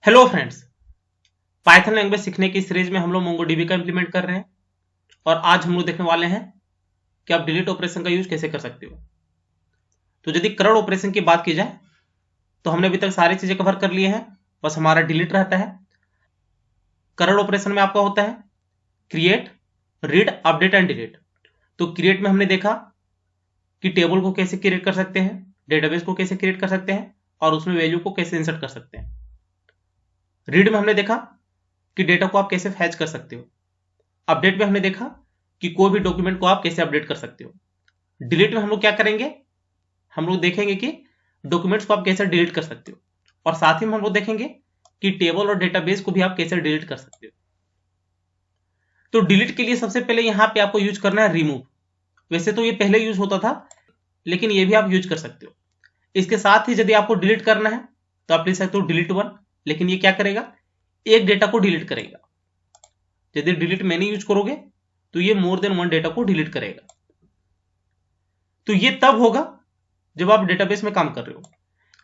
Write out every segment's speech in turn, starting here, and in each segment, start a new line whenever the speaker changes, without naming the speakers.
Hello friends, Python language सीखने की series में हम लोग मोंगोडीबी का इंप्लीमेंट कर रहे हैं और आज हम लोग देखने वाले हैं कि आप डिलीट ऑपरेशन का यूज कैसे कर सकते हो। तो यदि करड़ ऑपरेशन की बात की जाए तो हमने अभी तक सारी चीजें कवर कर लिए हैं, बस हमारा डिलीट रहता है। करड़ ऑपरेशन में आपका होता है create, read, update and delete. तो क्रिएट में हमने देखा कि टेबल को कैसे क्रिएट कर सकते हैं, डेटाबेस को कैसे क्रिएट कर सकते हैं और उसमें वैल्यू को कैसे इंसर्ट कर सकते हैं। रीड में हमने देखा कि डेटा को आप कैसे फैच कर सकते हो। अपडेट में हमने देखा कि कोई भी डॉक्यूमेंट को आप कैसे अपडेट कर सकते हो। डिलीट में हम लोग क्या करेंगे, हम लोग देखेंगे कि डॉक्यूमेंट्स को आप कैसे डिलीट कर सकते हो और साथ ही में हम लोग देखेंगे कि टेबल और डेटाबेस को भी आप कैसे डिलीट कर सकते हो। तो डिलीट के लिए सबसे पहले यहां पे आपको यूज करना है रिमूव। वैसे तो ये पहले यूज होता था, लेकिन ये भी आप यूज कर सकते हो। इसके साथ ही यदि आपको डिलीट करना है तो आप लिख सकते हो डिलीट वन, लेकिन ये क्या करेगा, एक डेटा को डिलीट करेगा। यदि डिलीट मैनी यूज करोगे तो ये मोर देन वन डेटा को डिलीट करेगा। तो ये तब होगा जब आप डेटाबेस में काम कर रहे हो,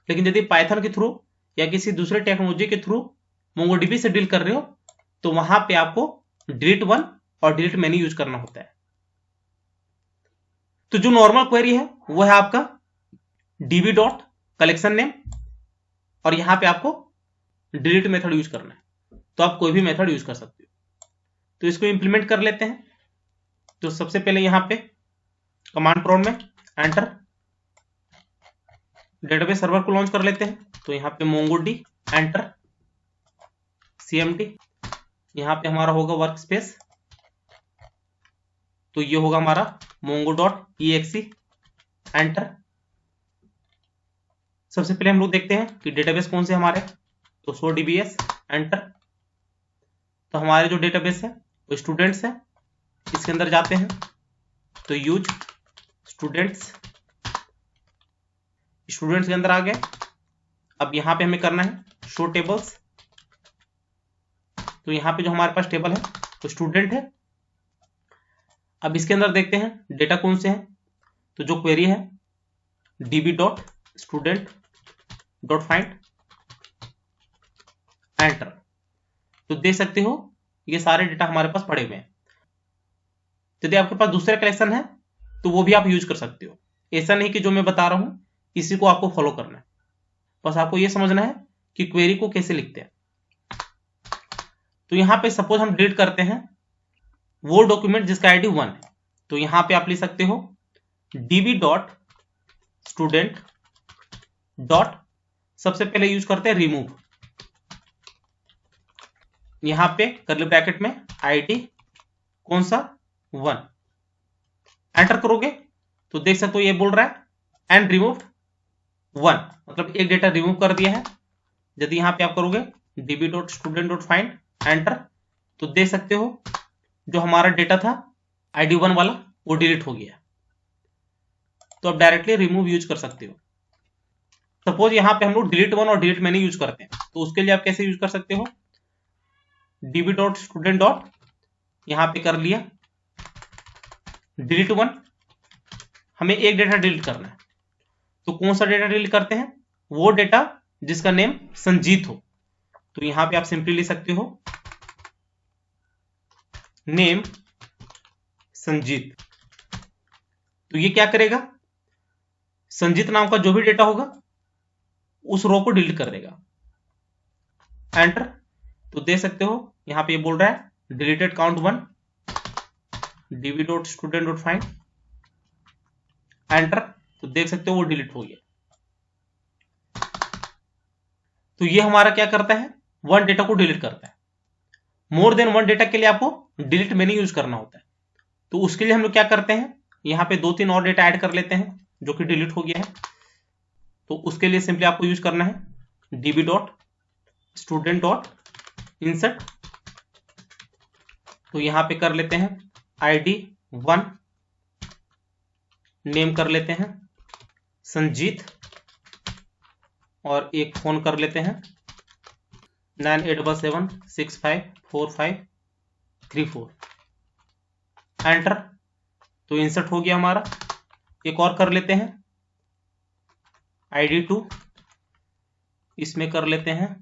लेकिन यदि पाइथन के थ्रू या किसी दूसरे टेक्नोलॉजी के थ्रू मोंगोडीबी से डील कर रहे हो तो वहां पे आपको डिलीट वन और डिलीट मैनी यूज करना होता है। तो जो नॉर्मल क्वेरी है वो है आपका db डॉट कलेक्शन नेम और यहां पे आपको डिलीट मेथड यूज करना है। तो आप कोई भी मेथड यूज कर सकते हो। तो इसको इंप्लीमेंट कर लेते हैं। तो सबसे पहले यहां पे कमांड प्रॉम्प्ट में एंटर, डेटाबेस सर्वर को लॉन्च कर लेते हैं। तो यहाँ पे मोंगोडी एंटर cmd, यहाँ पे हमारा होगा वर्क स्पेस, तो ये होगा हमारा mongo.exe एंटर। सबसे पहले हम लोग देखते हैं कि डेटाबेस कौन से हमारे, तो सो dbs एंटर। तो हमारे जो डेटाबेस है वो स्टूडेंट्स है, इसके अंदर जाते हैं तो यूज स्टूडेंट्स के अंदर आ गए। अब यहां पे हमें करना है शो टेबल्स। तो यहां पे जो हमारे पास टेबल है वो स्टूडेंट है। अब इसके अंदर देखते हैं डेटा कौन से हैं। तो जो क्वेरी है db dot student dot find enter. तो देख सकते हो ये सारे डेटा हमारे पास पड़े हुए हैं। यदि आपके पास दूसरा कलेक्शन है तो वो भी आप यूज कर सकते हो। ऐसा नहीं कि जो मैं बता रहा हूं इसी को आपको फॉलो करना है, बस आपको ये समझना है कि क्वेरी को कैसे लिखते हैं। तो यहां पे सपोज हम डिलीट करते हैं वो डॉक्यूमेंट जिसका आईडी 1 है। तो यहां पे आप लिख सकते हो db डॉट स्टूडेंट डॉट, सबसे पहले यूज करते हैं रिमूव, यहां पे कर्ली ब्रैकेट में आईडी कौन सा 1 एंटर करोगे तो देख सकते हो ये बोल रहा है एंड रिमूव्ड 1, मतलब एक डेटा रिमूव कर दिया है। यदि यहां पे आप करोगे db dot student dot find enter तो देख सकते हो जो हमारा डेटा था आईडी 1 वाला वो डिलीट हो गया। तो आप डायरेक्टली रिमूव यूज कर सकते हो। सपोज यहां पे हम लोग डिलीट वन और डिलीट मैनी यूज करते हैं, तो उसके लिए आप कैसे यूज कर सकते हो, db डॉट स्टूडेंट डॉट, यहां पे कर लिया डिलीट वन, हमें एक डेटा डिलीट करना है। तो कौन सा डेटा डिलीट करते हैं, वो डेटा जिसका नेम संजीत हो। तो यहां पे आप सिंपली लिख सकते हो नेम संजीत। तो ये क्या करेगा, संजीत नाम का जो भी डेटा होगा उस रो को डिलीट कर देगा। एंटर। तो देख सकते हो यहां पे ये बोल रहा है deleted count 1 db dot student dot find enter. तो देख सकते हो वो डिलीट हो गया। तो ये हमारा क्या करता है, वन डेटा को डिलीट करता है। मोर देन वन डेटा के लिए आपको डिलीट मैनी यूज करना होता है। तो उसके लिए हम लोग क्या करते हैं, यहां पे 2-3 और डेटा ऐड कर लेते हैं जो कि डिलीट हो गया है। तो उसके लिए सिंपली आपको यूज करना है db dot student dot insert. तो यहां पे कर लेते हैं आईडी 1, नेम कर लेते हैं संजीत और एक फोन कर लेते हैं 9877654534 एंटर। तो इंसर्ट हो गया हमारा। एक और कर लेते हैं आईडी 2, इसमें कर लेते हैं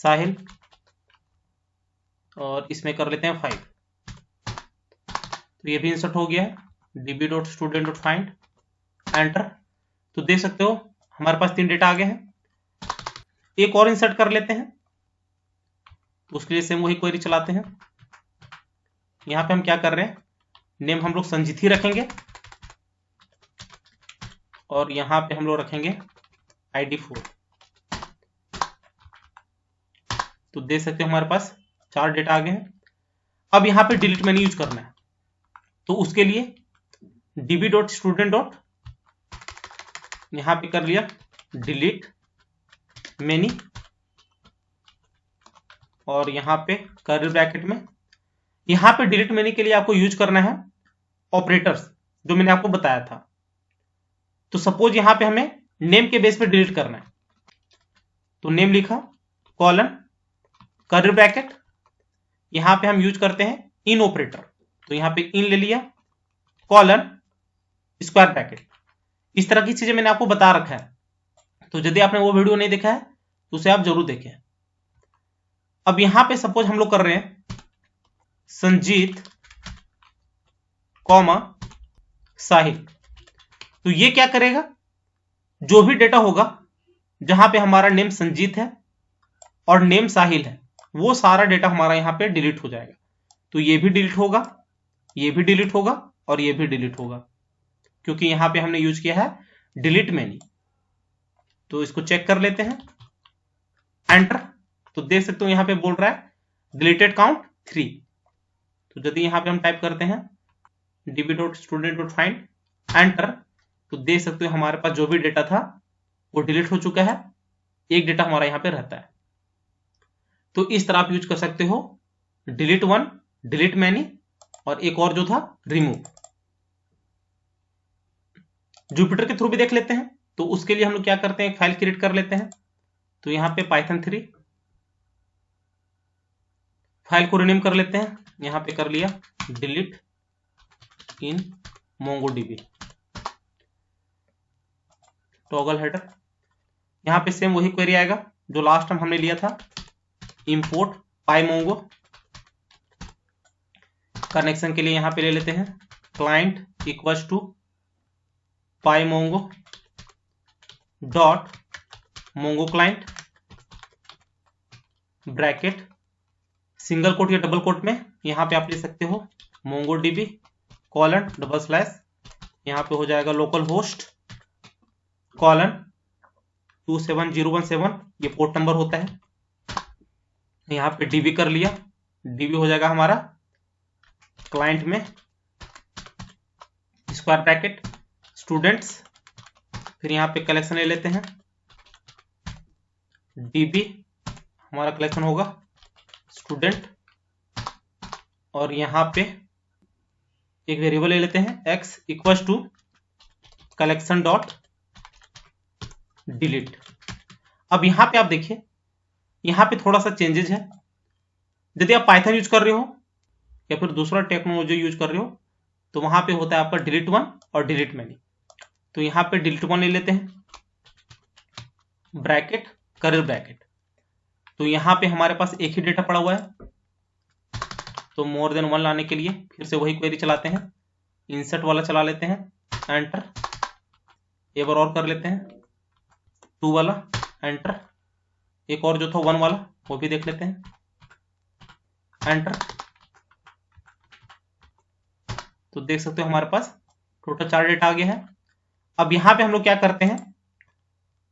साहिल, और इसमें कर लेते हैं 5। तो ये भी इंसर्ट हो गया है, db.student.find, एंटर। तो देख सकते हो हमारे पास 3 डेटा आ गए हैं। एक और इंसर्ट कर लेते हैं, तो उसके लिए सेम वही क्वेरी चलाते हैं। यहाँ पे हम क्या कर रहे हैं, नेम हम लोग संजीत ही रखेंगे, और यहाँ पे हम लोग रखेंगे ID4। तो देख सकते हो हमारे पास 4 डेटा आ गए हैं। अब यहाँ पे डिलीट मेन्यू यूज करना है, तो उसके लिए db.student. यहाँ पे कर लिया डिलीट मेनी, और यहाँ पे कर्ली ब्रैकेट में, यहाँ पे डिलीट मेनी के लिए आपको यूज करना है ऑपरेटर्स, जो मैंने आपको बताया था। तो सपोज यहाँ पे हमें नेम के बेस पे डिलीट करना है, तो नेम लिखा, कॉलन, कर्ली ब्रैकेट, यहाँ पे हम यूज करते हैं इन ऑपरेटर, तो यहाँ पे इन ले लिया, कॉलन, स्क्वायर ब्रैकेट। इस तरह की चीजें मैंने आपको बता रखा है, तो यदि आपने वो वीडियो नहीं देखा है तो उसे आप जरूर देखें। अब यहां पे सपोज हम लोग कर रहे हैं संजीत कॉमा साहिल, तो ये क्या करेगा, जो भी डेटा होगा जहां पे हमारा नेम संजीत है और नेम साहिल है, वो सारा डेटा हमारा यहां पे डिलीट हो जाएगा। तो ये भी डिलीट होगा, ये भी डिलीट होगा, और ये भी डिलीट होगा, क्योंकि यहां पे हमने यूज किया है डिलीट मेनी। तो इसको चेक कर लेते हैं, एंटर। तो देख सकते हो यहां पे बोल रहा है डिलीटेड काउंट 3। तो यदि यहां पे हम टाइप करते हैं db.student.find, एंटर, तो देख सकते हो हमारे पास जो भी डेटा था वो डिलीट हो चुका है, एक डेटा हमारा यहां पे रहता है। तो इस तरह आप यूज कर सकते हो डिलीट वन, डिलीट मैनी, और एक और जो था रिमूव। जुपिटर के थ्रू भी देख लेते हैं, तो उसके लिए हम लोग क्या करते हैं, एक फाइल क्रिएट कर लेते हैं। तो यहां पे python3 फाइल को रिनेम कर लेते हैं, यहां पे कर लिया डिलीट इन MongoDB, टॉगल हेडर। यहां पे सेम वही क्वेरी आएगा जो लास्ट टाइम हमने लिया था, इंपोर्ट pymongo। कनेक्शन के लिए यहां पे ले लेते हैं client equals to pymongo dot Mongo client, bracket, single quote या डबल कोट में यहां पे आप ले सकते हो MongoDB कॉलन डबल स्लैश, यहां पे हो जाएगा लोकल होस्ट कॉलन 27017, ये पोर्ट नंबर होता है। यहां पे DB कर लिया, DB हो जाएगा हमारा क्लाइंट में, स्क्वायर ब्रैकेट, स्टूडेंट्स, फिर यहां पे कलेक्शन ले लेते हैं, DB हमारा कलेक्शन होगा स्टूडेंट, और यहां पे एक वेरिएबल ले लेते हैं x equals to collection dot delete. अब यहां पे आप देखिए, यहां पे थोड़ा सा चेंजेस है। यदि आप पाइथन यूज कर रहे हो या फिर दूसरा टेक्नोलॉजी यूज कर रहे हो, तो वहां पे होता है आपका डिलीट वन और डिलीट मैनी। तो यहां पे डिलीट वन ले लेते हैं, ब्रैकेट, कर्ली ब्रैकेट। तो यहां पे हमारे पास एक ही डेटा पड़ा हुआ है, तो मोर देन वन लाने के लिए फिर से वही क्वेरी चलाते हैं, इंसर्ट वाला चला लेते हैं, एंटर। एक बार और कर लेते हैं 2 वाला, एंटर। एक और जो था 1 वाला वो भी देख लेते हैं, एंटर। तो देख सकते हो हमारे पास टोटल 4 डेटा आ गया है। अब यहां पे हम लोग क्या करते हैं,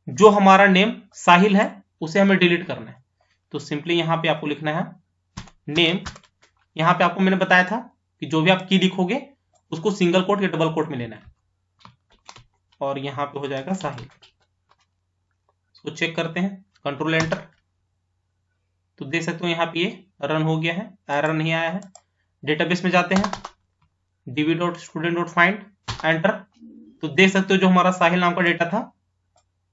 जो हमारा नेम साहिल है उसे हमें डिलीट करना है। तो सिंपली यहां पे आपको लिखना है नेम, यहां पे आपको मैंने बताया था कि जो भी आप की लिखोगे उसको सिंगल कोट या डबल कोट में लेना है, और यहां पे हो जाएगा साहिल। इसको चेक करते हैं, कंट्रोल एंटर। तो देख सकते हो यहां पे ये रन हो गया है, एरर नहीं आया है। डेटाबेस में जाते हैं, db.student.find, एंटर। तो देख सकते हो जो हमारा साहिल नाम का डेटा था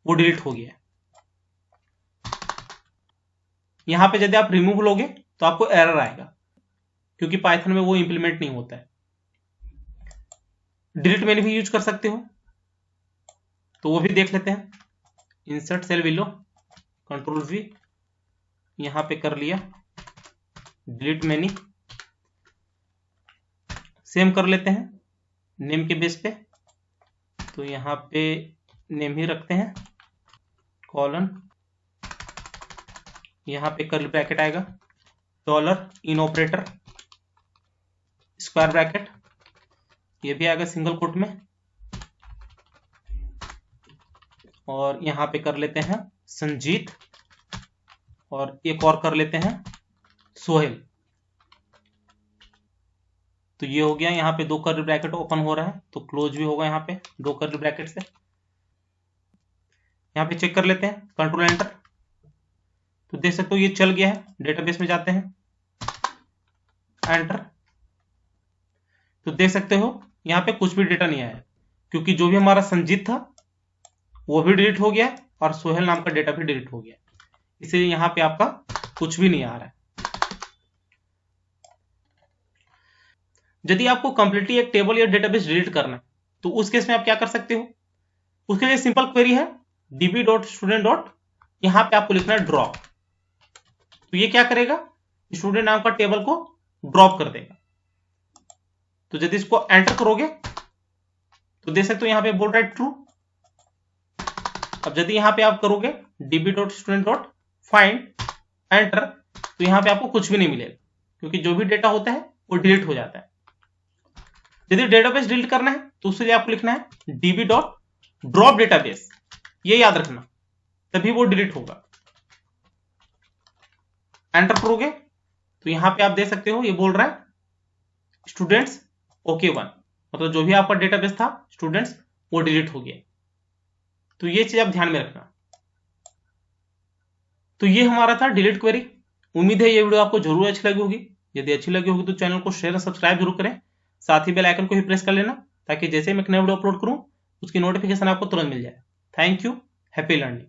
वो डिलीट हो गया है। यहां पे यदि आप रिमूव लोगे तो आपको एरर आएगा, क्योंकि पाइथन में वो इंप्लीमेंट नहीं होता है। डिलीट मेन्यू भी यूज कर सकते हो, तो वो भी देख लेते हैं। Insert cell below, control V, यहां पे कर लिया डिलीट मैनी, सेम कर लेते हैं नेम के बेस पे। तो यहां पे नेम ही रखते हैं, कॉलन, यहां पे कर्ली ब्रैकेट आएगा, dollar in operator, square bracket, ये भी आएगा सिंगल कोट में, और यहां पे कर लेते हैं संजीत, और एक और कर लेते हैं सोहेल। तो ये हो गया, यहाँ पे दो कर्ली ब्रैकेट ओपन हो रहा है तो क्लोज भी होगा यहाँ पे दो कर्ली ब्रैकेट से। यहाँ पे चेक कर लेते हैं, कंट्रोल एंटर, तो देख सकते हो ये चल गया है। डेटाबेस में जाते हैं, एंटर, तो देख सकते हो यहाँ पे कुछ भी डेटा नहीं आया, क्योंकि जो भी हमारा संजीत था वो भी डिलीट हो गया और सोहेल नाम का डेटा भी डिलीट हो गया, इसलिए यहाँ पे आपका कुछ भी नहीं आ रहा है। यदि आपको कंप्लीटली एक टेबल या डेटाबेस डिलीट करना है तो उस केस में आप क्या कर सकते हो, उसके लिए सिंपल क्वेरी है db.student. यहां पे आपको लिखना है ड्रॉप। तो ये क्या करेगा, स्टूडेंट नाम का टेबल को ड्रॉप कर देगा। तो यदि इसको एंटर करोगे तो देख सकते हो यहां पे बोल रहा है ट्रू। अब यदि यहां पे आप करोगे db.student.find एंटर, तो यहां पे आपको कुछ भी नहीं मिलेगा, क्योंकि जो भी डेटा होता है वो डिलीट हो जाता है। यदि डेटाबेस डिलीट करना है तो उसके लिए आपको लिखना है db.drop डेटाबेस, ये याद रखना, तभी वो डिलीट होगा। एंटर करोगे तो यहां पे आप देख सकते हो ये बोल रहा है स्टूडेंट्स OK1, मतलब जो भी आपका डेटाबेस था स्टूडेंट्स वो डिलीट हो गया। तो ये चीज आप ध्यान में रखना। तो ये हमारा था डिलीट क्वेरी। उम्मीद है ये वीडियो आपको जरूर अच्छी लगी होगी। यदि अच्छी लगी होगी तो चैनल को शेयर और सब्सक्राइब जरूर करें, साथ ही बेल आइकन को भी प्रेस कर लेना, ताकि जैसे ही मैं नया वीडियो अपलोड करूं उसकी नोटिफिकेशन आपको तुरंत मिल जाए। Thank you, happy learning.